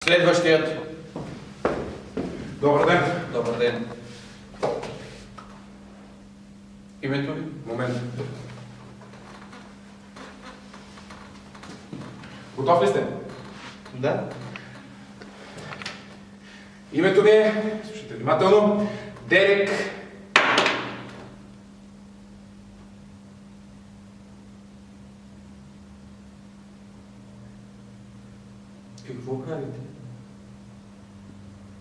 Следващият. Добър ден. Добър ден. Името ви? Момент. Готов ли сте? Да. Името ви е, слушайте внимателно, Дерек. Какво правите?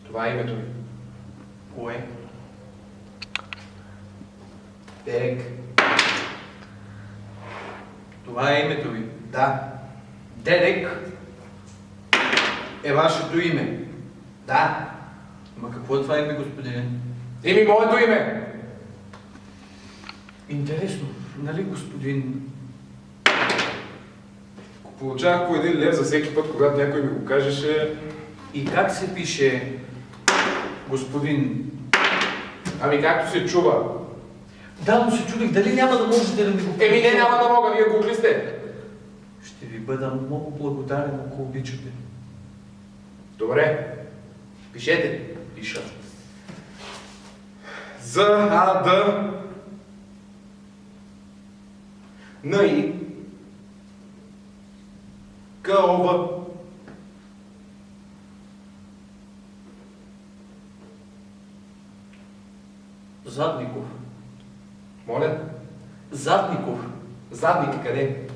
Това е името ви. Кое? Дерек. Това е името ви. Да. Дерек е вашето име. Да. Ма какво е това име, господине? Еми моето име. Интересно, нали, господин? Получавах по 1 лев за всеки път, когато някой ми го кажеше. И как се пише господин? Ами както се чува. Да, но се чудих, дали няма да можете да ми го... Еми не, няма да мога, вие гугли сте. Ще ви бъда много благодарен, ако обичате. Добре. Пишете. Пиша. За А, Д, Н, И, К, О, В. Задников. Моля? Задников. Задник къде?